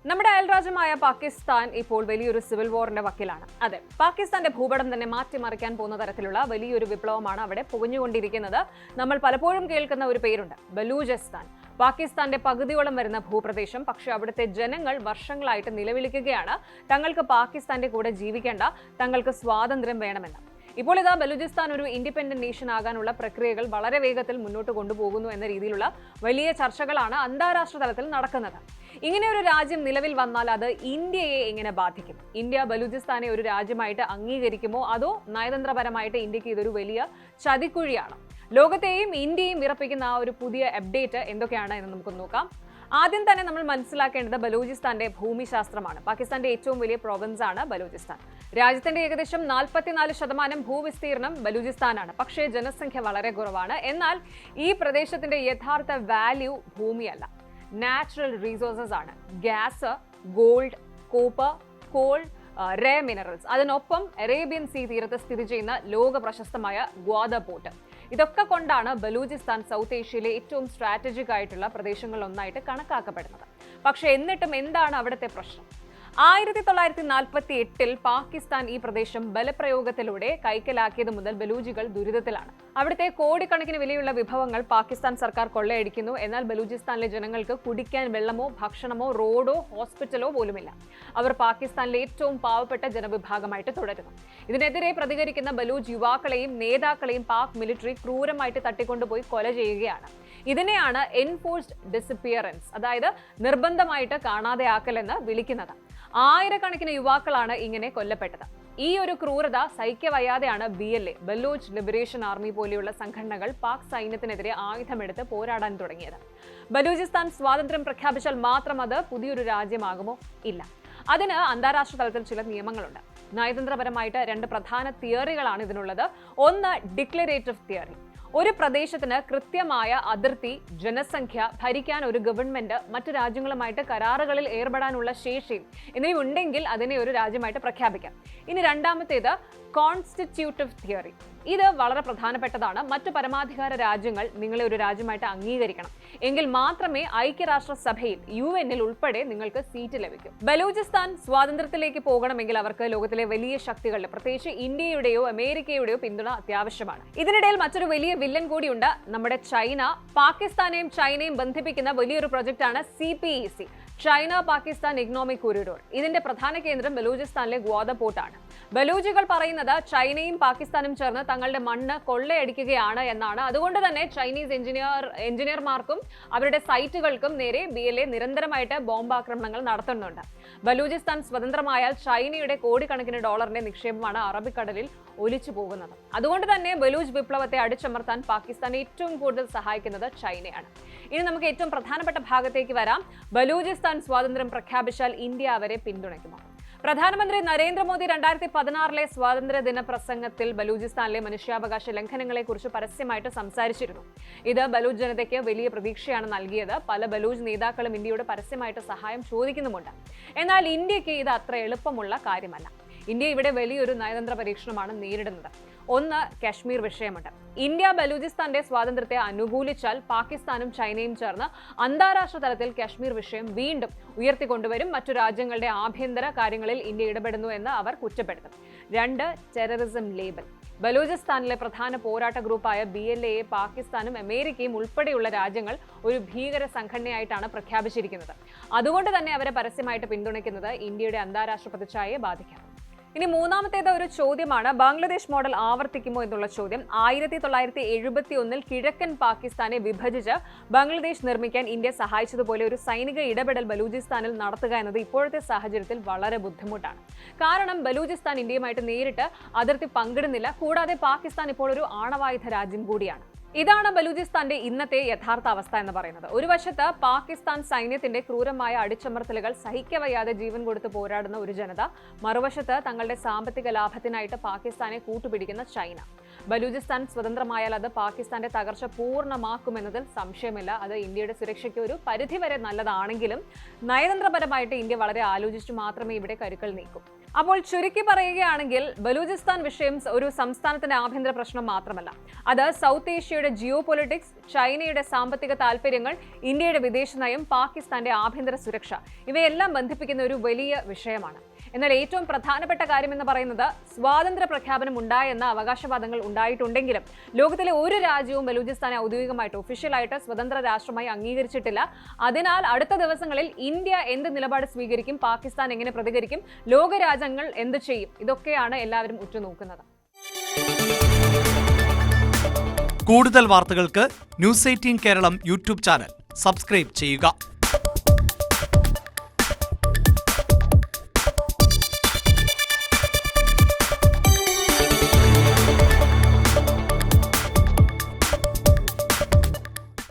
നമ്മുടെ അയൽരാജ്യമായ പാകിസ്ഥാൻ ഇപ്പോൾ വലിയൊരു സിവിൽ വാറിന്റെ വക്കിലാണ്. അതെ, പാകിസ്ഥാന്റെ ഭൂപടം തന്നെ മാറ്റിമറിക്കാൻ പോകുന്ന തരത്തിലുള്ള വലിയൊരു വിപ്ലവമാണ് അവിടെ പുകഞ്ഞുകൊണ്ടിരിക്കുന്നത്. നമ്മൾ പലപ്പോഴും കേൾക്കുന്ന ഒരു പേരുണ്ട്, ബലൂചിസ്ഥാൻ. പാകിസ്ഥാന്റെ പകുതിയോളം വരുന്ന ഭൂപ്രദേശം. പക്ഷേ അവിടുത്തെ ജനങ്ങൾ വർഷങ്ങളായിട്ട് നിലവിളിക്കുകയാണ് തങ്ങൾക്ക് പാകിസ്ഥാന്റെ കൂടെ ജീവിക്കേണ്ട, തങ്ങൾക്ക് സ്വാതന്ത്ര്യം വേണമെന്ന്. ഇപ്പോൾ ഇതാ ബലൂചിസ്ഥാൻ ഒരു ഇൻഡിപെൻഡന്റ് നേഷൻ ആകാനുള്ള പ്രക്രിയകൾ വളരെ വേഗത്തിൽ മുന്നോട്ട് കൊണ്ടുപോകുന്നു എന്ന രീതിയിലുള്ള വലിയ ചർച്ചകളാണ് അന്താരാഷ്ട്ര തലത്തിൽ നടക്കുന്നത്. ഇങ്ങനെ ഒരു രാജ്യം നിലവിൽ വന്നാൽ അത് ഇന്ത്യയെ എങ്ങനെ ബാധിക്കും? ഇന്ത്യ ബലൂചിസ്ഥാനെ ഒരു രാജ്യമായിട്ട് അംഗീകരിക്കുമോ, അതോ നയതന്ത്രപരമായിട്ട് ഇന്ത്യക്ക് ഇതൊരു വലിയ ചതിക്കുഴിയാണ്? ലോകത്തെയും ഇന്ത്യയും വിറപ്പിക്കുന്ന ആ ഒരു പുതിയ അപ്ഡേറ്റ് എന്തൊക്കെയാണ് എന്ന് നമുക്ക് നോക്കാം. ആദ്യം തന്നെ നമ്മൾ മനസ്സിലാക്കേണ്ടത് ബലൂചിസ്ഥാന്റെ ഭൂമിശാസ്ത്രമാണ്. പാകിസ്ഥാന്റെ ഏറ്റവും വലിയ പ്രോവിൻസ് ആണ് ബലൂചിസ്ഥാൻ. രാജ്യത്തിന്റെ ഏകദേശം 44% ഭൂവിസ്തീർണം ബലൂചിസ്ഥാനാണ്. പക്ഷേ ജനസംഖ്യ വളരെ കുറവാണ്. എന്നാൽ ഈ പ്രദേശത്തിന്റെ യഥാർത്ഥ വാല്യൂ ഭൂമിയല്ല, നാച്ചുറൽ റിസോഴ്സസ് ആണ്. ഗ്യാസ്, ഗോൾഡ്, കോപ്പർ, കോൾ, റേ മിനറൽസ്. അതിനൊപ്പം അറേബ്യൻ സീ തീരത്ത് സ്ഥിതി ചെയ്യുന്ന ലോക പ്രശസ്തമായ ഗ്വാദ പോർട്ട്. ഇതൊക്കെ കൊണ്ടാണ് ബലൂചിസ്ഥാൻ സൗത്ത് ഏഷ്യയിലെ ഏറ്റവും സ്ട്രാറ്റജിക് ആയിട്ടുള്ള പ്രദേശങ്ങളിലൊന്നായിട്ട് കണക്കാക്കപ്പെടുന്നത്. പക്ഷേ എന്നിട്ടും എന്താണ് അവിടുത്തെ പ്രശ്നം? 1948 പാകിസ്ഥാൻ ഈ പ്രദേശം ബലപ്രയോഗത്തിലൂടെ കൈക്കലാക്കിയത് മുതൽ ബലൂജികൾ ദുരിതത്തിലാണ്. അവിടുത്തെ കോടിക്കണക്കിന് വിലയുള്ള വിഭവങ്ങൾ പാകിസ്ഥാൻ സർക്കാർ കൊള്ളയടിക്കുന്നു. എന്നാൽ ബലൂചിസ്ഥാനിലെ ജനങ്ങൾക്ക് കുടിക്കാൻ വെള്ളമോ ഭക്ഷണമോ റോഡോ ഹോസ്പിറ്റലോ പോലുമില്ല. അവർ പാകിസ്ഥാനിലെ ഏറ്റവും പാവപ്പെട്ട ജനവിഭാഗമായിട്ട് തുടരുന്നു. ഇതിനെതിരെ പ്രതികരിക്കുന്ന ബലൂച്ച് യുവാക്കളെയും നേതാക്കളെയും പാക് മിലിറ്ററി ക്രൂരമായിട്ട് തട്ടിക്കൊണ്ടുപോയി കൊല ചെയ്യുകയാണ്. ഇതിനെയാണ് എൻഫോഴ്സ്ഡ് ഡിസപ്പിയറൻസ്, അതായത് നിർബന്ധമായിട്ട് കാണാതെയാക്കലെന്ന് വിളിക്കുന്നത്. ആയിരക്കണക്കിന് യുവാക്കളാണ് ഇങ്ങനെ കൊല്ലപ്പെട്ടത്. ഈ ഒരു ക്രൂരത സഹിക്കവയ്യാതെയാണ് BLA, ബലൂച്ച് ലിബറേഷൻ ആർമി പോലെയുള്ള സംഘടനകൾ പാക് സൈന്യത്തിനെതിരെ ആയുധമെടുത്ത് പോരാടാൻ തുടങ്ങിയത്. ബലൂചിസ്ഥാൻ സ്വാതന്ത്ര്യം പ്രഖ്യാപിച്ചാൽ മാത്രം അത് പുതിയൊരു രാജ്യമാകുമോ? ഇല്ല. അതിന് അന്താരാഷ്ട്ര തലത്തിൽ ചില നിയമങ്ങളുണ്ട്. നയതന്ത്രപരമായിട്ട് 2 പ്രധാന തിയറികളാണ് ഇതിനുള്ളത്. ഒന്ന് ഡിക്ലറേറ്റീവ് തിയറി. ഒരു പ്രദേശത്തിന് കൃത്യമായ അതിർത്തി, ജനസംഖ്യ, ഭരിക്കാൻ ഒരു ഗവൺമെന്റ്, മറ്റു രാജ്യങ്ങളുമായിട്ട് കരാറുകളിൽ ഏർപ്പെടാനുള്ള ശേഷിയും എന്നിവയുണ്ടെങ്കിൽ അതിനെ ഒരു രാജ്യമായിട്ട് പ്രഖ്യാപിക്കാം. ഇനി രണ്ടാമത്തേത് കോൺസ്റ്റിറ്റ്യൂട്ടീവ് തിയറി. ഇത് വളരെ പ്രധാനപ്പെട്ടതാണ്. മറ്റു പരമാധികാര രാജ്യങ്ങൾ നിങ്ങളെ ഒരു രാജ്യമായിട്ട് അംഗീകരിക്കണം. എങ്കിൽ മാത്രമേ ഐക്യരാഷ്ട്രസഭയിൽ UN ഉൾപ്പെടെ നിങ്ങൾക്ക് സീറ്റ് ലഭിക്കും. ബലൂചിസ്ഥാൻ സ്വാതന്ത്ര്യത്തിലേക്ക് പോകണമെങ്കിൽ അവർക്ക് ലോകത്തിലെ വലിയ ശക്തികളുടെ, പ്രത്യേകിച്ച് ഇന്ത്യയുടെയോ അമേരിക്കയുടെയോ പിന്തുണ അത്യാവശ്യമാണ്. ഇതിനിടയിൽ മറ്റൊരു വലിയ വില്ലൻ കൂടിയുണ്ട്, നമ്മുടെ ചൈന. പാകിസ്ഥാനെയും ചൈനയും ബന്ധിപ്പിക്കുന്ന വലിയൊരു പ്രൊജക്റ്റാണ് CPEC, China Pakistan economic corridor. ഇതിന്റെ പ്രധാന കേന്ദ്രം ബലൂചിസ്ഥാനിലെ ഗ്വാദ പോർട്ടാണ്. ബലൂജികൾ പറയുന്നത് ചൈനയും പാകിസ്ഥാനും ചേർന്ന് തങ്ങളുടെ മണ്ണ് കൊള്ളയടിക്കുകയാണ് എന്നാണ്. അതുകൊണ്ട് തന്നെ ചൈനീസ് എഞ്ചിനീയർമാർക്കും അവരുടെ സൈറ്റുകൾക്കും നേരെ BLA നിരന്തരമായിട്ട് ബോംബാക്രമണങ്ങൾ നടത്തുന്നുണ്ട്. ബലൂചിസ്ഥാൻ സ്വതന്ത്രമായാൽ ചൈനയുടെ കോടിക്കണക്കിന് ഡോളറിന്റെ നിക്ഷേപമാണ് അറബിക്കടലിൽ ഒലിച്ചു പോകുന്നത്. അതുകൊണ്ട് തന്നെ ബലൂച്ച് വിപ്ലവത്തെ അടിച്ചമർത്താൻ പാകിസ്ഥാൻ ഏറ്റവും കൂടുതൽ സഹായിക്കുന്നത് ചൈനയാണ്. ഇനി നമുക്ക് ഏറ്റവും പ്രധാനപ്പെട്ട ഭാഗത്തേക്ക് വരാം. ബലൂചിസ്ഥാൻ സ്വാതന്ത്ര്യം പ്രഖ്യാപിച്ചാൽ ഇന്ത്യ അവരെ പിന്തുണയ്ക്കുമോ? പ്രധാനമന്ത്രി നരേന്ദ്രമോദി 2016 സ്വാതന്ത്ര്യ ദിന പ്രസംഗത്തിൽ ബലൂചിസ്ഥാനിലെ മനുഷ്യാവകാശ ലംഘനങ്ങളെക്കുറിച്ച് പരസ്യമായിട്ട് സംസാരിച്ചിരുന്നു. ഇത് ബലൂച്ച് ജനതയ്ക്ക് വലിയ പ്രതീക്ഷയാണ് നൽകിയത്. പല ബലൂച്ച് നേതാക്കളും ഇന്ത്യയോട് പരസ്യമായിട്ട് സഹായം ചോദിക്കുന്നുമുണ്ട്. എന്നാൽ ഇന്ത്യക്ക് ഇത് അത്ര എളുപ്പമുള്ള കാര്യമല്ല. ഇന്ത്യ ഇവിടെ വലിയൊരു നയതന്ത്ര പരീക്ഷണമാണ് നേരിടുന്നത്. ഒന്ന്, കാശ്മീർ വിഷയമുണ്ട്. ഇന്ത്യ ബലൂചിസ്ഥാന്റെ സ്വാതന്ത്ര്യത്തെ അനുകൂലിച്ചാൽ പാകിസ്ഥാനും ചൈനയും ചേർന്ന് അന്താരാഷ്ട്ര തലത്തിൽ കാശ്മീർ വിഷയം വീണ്ടും ഉയർത്തിക്കൊണ്ടുവരും. മറ്റു രാജ്യങ്ങളുടെ ആഭ്യന്തര കാര്യങ്ങളിൽ ഇന്ത്യ ഇടപെടുന്നു എന്ന് അവർ കുറ്റപ്പെടുത്തും. 2, ടെററിസം ലേബൽ. ബലൂചിസ്ഥാനിലെ പ്രധാന പോരാട്ട ഗ്രൂപ്പായ BLA പാകിസ്ഥാനും അമേരിക്കയും ഉൾപ്പെടെയുള്ള രാജ്യങ്ങൾ ഒരു ഭീകര സംഘടനയായിട്ടാണ് പ്രഖ്യാപിച്ചിരിക്കുന്നത്. അതുകൊണ്ട് തന്നെ അവരെ പരസ്യമായിട്ട് പിന്തുണയ്ക്കുന്നത് ഇന്ത്യയുടെ അന്താരാഷ്ട്ര പ്രതിച്ഛായയെ ബാധിക്കാം. ഇനി മൂന്നാമത്തേത് ഒരു ചോദ്യമാണ്, ബംഗ്ലാദേശ് മോഡൽ ആവർത്തിക്കുമോ എന്നുള്ള ചോദ്യം. 1971 കിഴക്കൻ പാകിസ്ഥാനെ വിഭജിച്ച് ബംഗ്ലാദേശ് നിർമ്മിക്കാൻ ഇന്ത്യ സഹായിച്ചതുപോലെ ഒരു സൈനിക ഇടപെടൽ ബലൂചിസ്ഥാനിൽ നടത്തുക എന്നത് ഇപ്പോഴത്തെ സാഹചര്യത്തിൽ വളരെ ബുദ്ധിമുട്ടാണ്. കാരണം ബലൂചിസ്ഥാൻ ഇന്ത്യയുമായിട്ട് നേരിട്ട് അതിർത്തി പങ്കിടുന്നില്ല. കൂടാതെ പാകിസ്ഥാൻ ഇപ്പോൾ ഒരു ആണവായുധ രാജ്യം കൂടിയാണ്. ഇതാണ് ബലൂചിസ്ഥാന്റെ ഇന്നത്തെ യഥാർത്ഥ അവസ്ഥ എന്ന് പറയുന്നത്. ഒരു വശത്ത് പാകിസ്ഥാൻ സൈന്യത്തിന്റെ ക്രൂരമായ അടിച്ചമർത്തലുകൾ സഹിക്കവയ്യാതെ ജീവൻ കൊടുത്ത് പോരാടുന്ന ഒരു ജനത, മറുവശത്ത് തങ്ങളുടെ സാമ്പത്തിക ലാഭത്തിനായിട്ട് പാകിസ്ഥാനെ കൂട്ടുപിടിക്കുന്ന ചൈന. ബലൂചിസ്ഥാൻ സ്വതന്ത്രമായാൽ അത് പാകിസ്ഥാന്റെ തകർച്ച പൂർണ്ണമാക്കുമെന്നതിൽ സംശയമില്ല. അത് ഇന്ത്യയുടെ സുരക്ഷയ്ക്ക് ഒരു പരിധിവരെ നല്ലതാണെങ്കിലും നയതന്ത്രപരമായിട്ട് ഇന്ത്യ വളരെ ആലോചിച്ചു മാത്രമേ ഇവിടെ കരുക്കൾ നീക്കൂ. അപ്പോൾ ചുരുക്കി പറയുകയാണെങ്കിൽ ബലൂചിസ്ഥാൻ വിഷയം ഒരു സംസ്ഥാനത്തിന്റെ ആഭ്യന്തര പ്രശ്നം മാത്രമല്ല, അത് സൗത്ത് ഏഷ്യയുടെ ജിയോ പൊളിറ്റിക്സ്, ചൈനയുടെ സാമ്പത്തിക താൽപര്യങ്ങൾ, ഇന്ത്യയുടെ വിദേശ നയം, പാകിസ്ഥാന്റെ ആഭ്യന്തര സുരക്ഷ ഇവയെല്ലാം ബന്ധിപ്പിക്കുന്ന ഒരു വലിയ വിഷയമാണ്. എന്നാൽ ഏറ്റവും പ്രധാനപ്പെട്ട കാര്യം എന്ന് പറയുന്നത് സ്വാതന്ത്ര്യ പ്രഖ്യാപനം ഉണ്ടായെന്ന അവകാശവാദങ്ങൾ ഉണ്ടായിട്ടുണ്ടെങ്കിലും ലോകത്തിലെ ഒരു രാജ്യവും ബലൂചിസ്ഥാനെ ഔദ്യോഗികമായിട്ട് ഒഫീഷ്യലായിട്ട് സ്വതന്ത്ര രാഷ്ട്രമായി അംഗീകരിച്ചിട്ടില്ല. അതിനാൽ അടുത്ത ദിവസങ്ങളിൽ ഇന്ത്യ എന്ത് നിലപാട് സ്വീകരിക്കും, പാകിസ്ഥാൻ എങ്ങനെ പ്രതികരിക്കും, ലോകരാജ്യങ്ങൾ എന്ത് ചെയ്യും, ഇതൊക്കെയാണ് എല്ലാവരും ഉറ്റുനോക്കുന്നത്. കൂടുതൽ വാർത്തകൾക്ക് News 18 Keralam YouTube channel subscribe ചെയ്യുക.